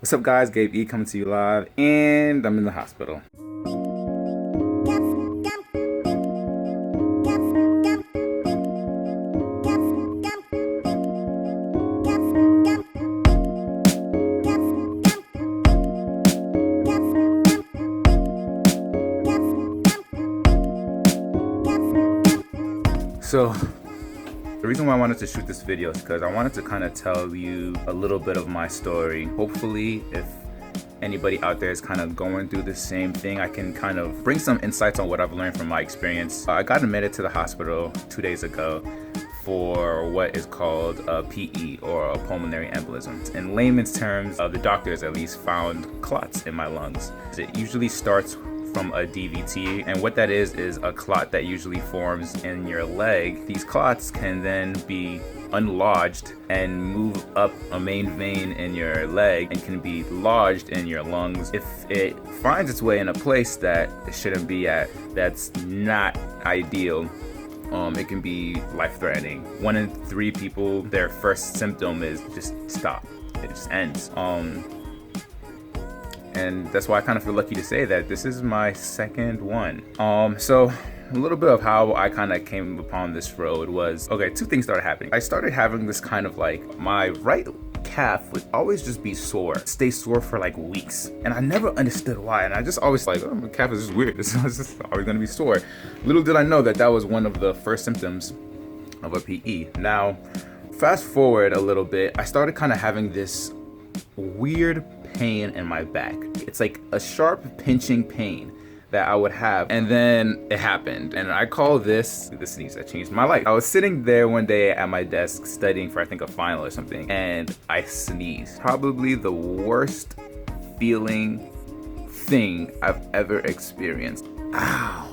What's up, guys? Gabe E coming to you live, and I'm in the hospital. So the reason why I wanted to shoot this video is because I wanted to kind of tell you a little bit of my story. Hopefully, if anybody out there is kind of going through the same thing, I can kind of bring some insights on what I've learned from my experience. I got admitted to the hospital 2 days ago for what is called a PE, or a pulmonary embolism. In layman's terms, the doctors at least found clots in my lungs. It usually starts from a DVT, and what that is a clot that usually forms in your leg. These clots can then be unlodged and move up a main vein in your leg and can be lodged in your lungs. If it finds its way in a place that it shouldn't be at, that's not ideal. It can be life-threatening. 1 in 3 people, their first symptom is just stop. It just ends. And that's why I kind of feel lucky to say that this is my second one. So a little bit of how I kind of came upon this road was, okay, 2 things started happening. I started having this kind of like, my right calf would always just be sore, stay sore for like weeks. And I never understood why. And I just always like, oh, my calf is just weird. It's just always gonna be sore. Little did I know that that was one of the first symptoms of a PE. Now, fast forward a little bit, I started kind of having this weird pain in my back. It's like a sharp pinching pain that I would have, and then it happened, and I call this the sneeze that changed my life. I was sitting there one day at my desk studying for I think a final or something, and I sneezed. Probably the worst feeling thing I've ever experienced. Ow.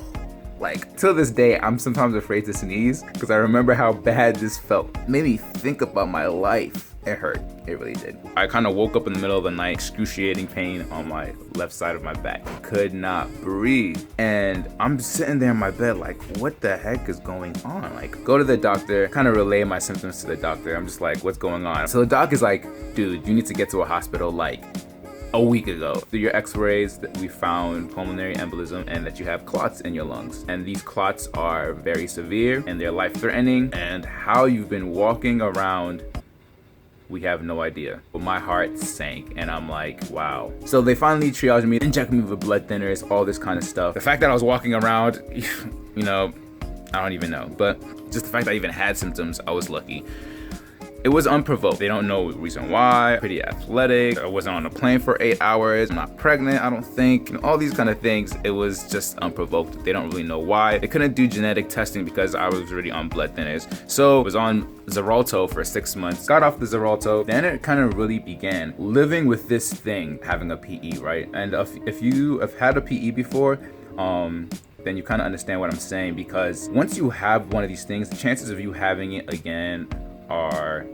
Like, till this day, I'm sometimes afraid to sneeze because I remember how bad this felt. It made me think about my life. It hurt. It really did. I kind of woke up in the middle of the night, excruciating pain on my left side of my back. Could not breathe. And I'm sitting there in my bed like, what the heck is going on? Like, go to the doctor, kind of relay my symptoms to the doctor. I'm just like, what's going on? So the doc is like, dude, you need to get to a hospital like a week ago. Through your x-rays, we found pulmonary embolism and that you have clots in your lungs. And these clots are very severe and they're life-threatening. And how you've been walking around, we have no idea. But my heart sank and I'm like, wow. So they finally triaged me, injected me with blood thinners, all this kind of stuff. The fact that I was walking around, you know, I don't even know. But just the fact that I even had symptoms, I was lucky. It was unprovoked. They don't know the reason why. Pretty athletic. I wasn't on a plane for 8 hours. I'm not pregnant, I don't think. And all these kind of things. It was just unprovoked. They don't really know why. They couldn't do genetic testing because I was already on blood thinners. So I was on Xarelto for 6 months. Got off the Xarelto. Then it kind of really began. Living with this thing, having a PE, right? And if you have had a PE before, then you kind of understand what I'm saying, because once you have one of these things, the chances of you having it again are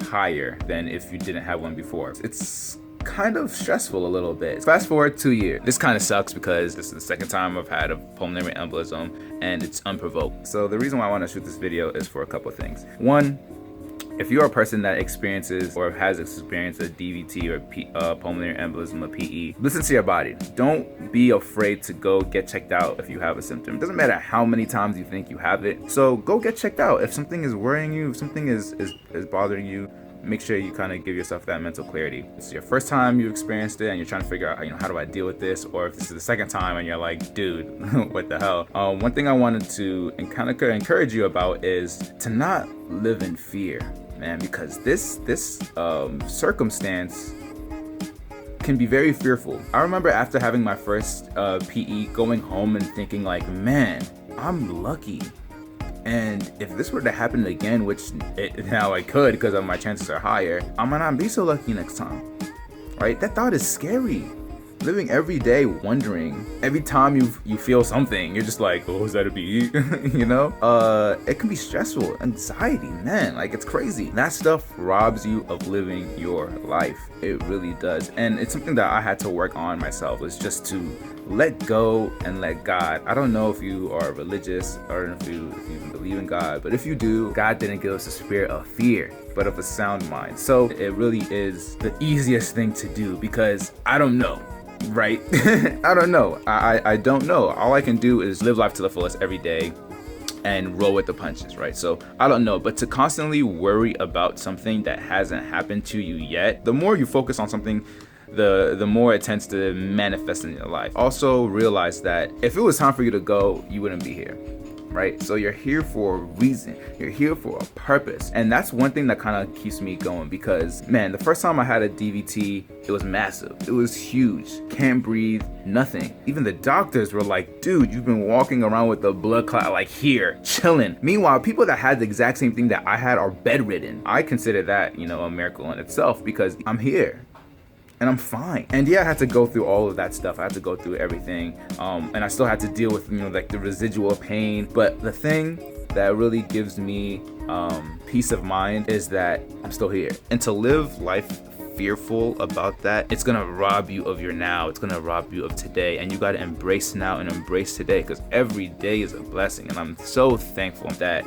higher than if you didn't have one before. It's kind of stressful a little bit. Fast forward 2 years. This kind of sucks because this is the second time I've had a pulmonary embolism and it's unprovoked. So the reason why I want to shoot this video is for a couple of things. One, if you're a person that experiences or has experienced a DVT or pulmonary embolism, a PE, listen to your body. Don't be afraid to go get checked out if you have a symptom. It doesn't matter how many times you think you have it. So go get checked out. If something is worrying you, if something is bothering you, make sure you kind of give yourself that mental clarity. It's your first time you experienced it and you're trying to figure out, how do I deal with this? Or if this is the second time and you're like, dude, what the hell? One thing I wanted to kind of encourage you about is to not live in fear, man, because this circumstance can be very fearful. I remember after having my first PE, going home and thinking like, man, I'm lucky. And if this were to happen again, which now I could because of my chances are higher, I might not be so lucky next time, right? That thought is scary. Living every day wondering, every time you feel something, you're just like, oh, is that a PE? It can be stressful. Anxiety, man, like it's crazy. That stuff robs you of living your life. It really does. And it's something that I had to work on myself, is just to let go and let God. I don't know if you are religious or if you even believe believe in God, but if you do, God didn't give us a spirit of fear, but of a sound mind. So it really is the easiest thing to do, because I don't know, right? I don't know. I don't know. All I can do is live life to the fullest every day and roll with the punches, right? So I don't know, but to constantly worry about something that hasn't happened to you yet, the more you focus on something, the more it tends to manifest in your life. Also realize that if it was time for you to go, you wouldn't be here, right? So you're here for a reason. You're here for a purpose. And that's one thing that kind of keeps me going, because man, the first time I had a DVT, it was massive. It was huge. Can't breathe, nothing. Even the doctors were like, dude, you've been walking around with a blood clot like here, chilling. Meanwhile, people that had the exact same thing that I had are bedridden. I consider that, a miracle in itself, because I'm here. And I'm fine. And yeah, I had to go through all of that stuff. I had to go through everything. And I still had to deal with, like the residual pain. But the thing that really gives me peace of mind is that I'm still here. And to live life fearful about that, it's gonna rob you of your now. It's gonna rob you of today. And you gotta embrace now and embrace today, because every day is a blessing. And I'm so thankful that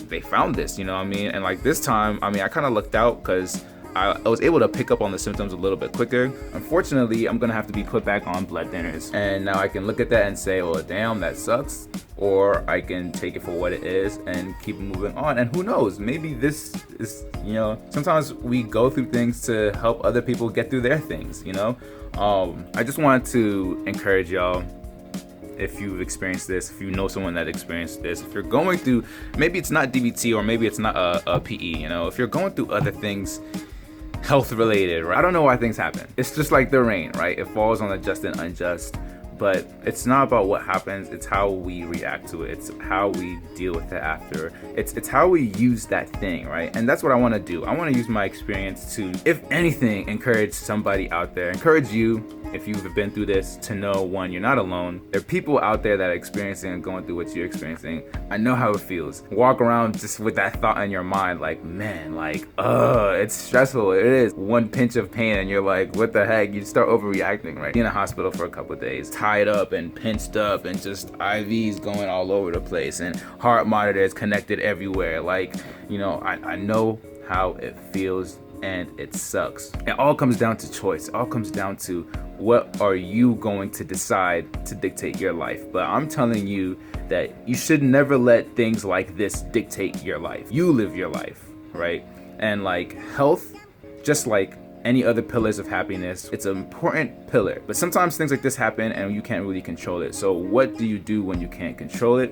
they found this, you know what I mean? And like this time, I kind of lucked out, because I was able to pick up on the symptoms a little bit quicker. Unfortunately, I'm gonna have to be put back on blood thinners. And now I can look at that and say, well, damn, that sucks. Or I can take it for what it is and keep moving on. And who knows, maybe this is, sometimes we go through things to help other people get through their things, I just wanted to encourage y'all, if you've experienced this, if you know someone that experienced this, if you're going through, maybe it's not DVT or maybe it's not a PE, if you're going through other things, health related, right? I don't know why things happen. It's just like the rain, right? It falls on the just and unjust. But it's not about what happens, it's how we react to it. It's how we deal with it after. It's how we use that thing, right? And that's what I want to do. I want to use my experience to, if anything, encourage somebody out there, encourage you, if you've been through this, to know, one, you're not alone. There are people out there that are experiencing and going through what you're experiencing. I know how it feels. Walk around just with that thought in your mind, like, man, like, it's stressful. It is. One pinch of pain and you're like, what the heck? You start overreacting, right? In a hospital for a couple of days, tied up and pinched up and just IVs going all over the place and heart monitors connected everywhere. Like, I know how it feels, and it sucks. It all comes down to choice. It all comes down to, what are you going to decide to dictate your life? But I'm telling you that you should never let things like this dictate your life. You live your life, right? And like health, just like any other pillars of happiness, it's an important pillar. But sometimes things like this happen and you can't really control it. So what do you do when you can't control it?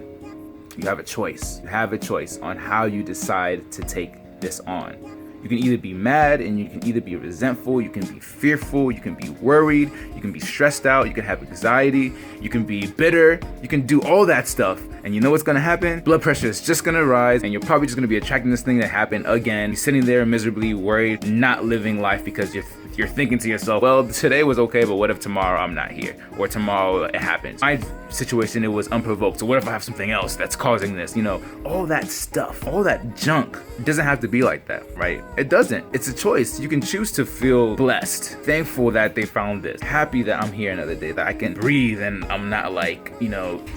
You have a choice. You have a choice on how you decide to take this on. You can either be mad, and you can either be resentful, you can be fearful, you can be worried, you can be stressed out, you can have anxiety, you can be bitter, you can do all that stuff. And you know what's gonna happen? Blood pressure is just gonna rise, and you're probably just gonna be attracting this thing to happen again. You're sitting there miserably worried, not living life, because you're thinking to yourself, well, today was okay, but what if tomorrow I'm not here? Or tomorrow it happens. My situation, it was unprovoked. So what if I have something else that's causing this? All that stuff, all that junk. It doesn't have to be like that, right? It doesn't. It's a choice. You can choose to feel blessed, thankful that they found this, happy that I'm here another day, that I can breathe and I'm not like,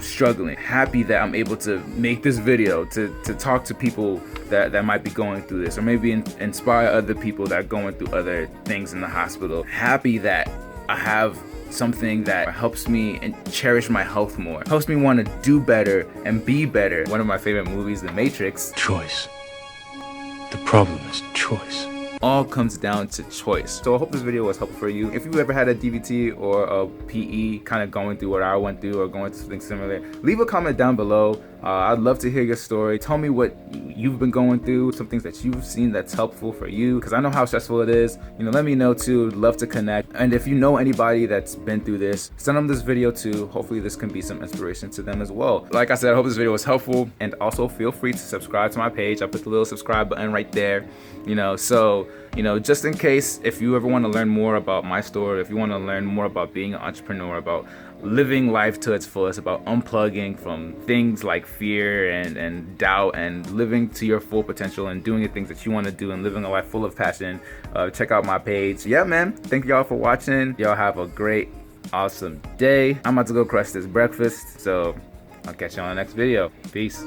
struggling, happy that I'm able to make this video to talk to people that might be going through this, or maybe inspire other people that are going through other things in the hospital. Happy that I have something that helps me and cherish my health more, helps me want to do better and be better. One of my favorite movies, The Matrix. Choice. The problem is choice. All comes down to choice. So I hope this video was helpful for you. If you ever had a DVT or a PE, kind of going through what I went through or going through something similar, leave a comment down below. I'd love to hear your story. Tell me what you've been going through, some things that you've seen that's helpful for you, because I know how stressful it is. Let me know too. Love to connect. And if you know anybody that's been through this, send them this video too. Hopefully this can be some inspiration to them as well. Like I said, I hope this video was helpful, and also feel free to subscribe to my page. I put the little subscribe button right there. So just in case, if you ever want to learn more about my story, if you want to learn more about being an entrepreneur, about living life to its fullest, about unplugging from things like fear and doubt, and living to your full potential and doing the things that you want to do and living a life full of passion, check out my page. Yeah, man. Thank y'all for watching. Y'all have a great, awesome day. I'm about to go crush this breakfast, so I'll catch you on the next video. Peace.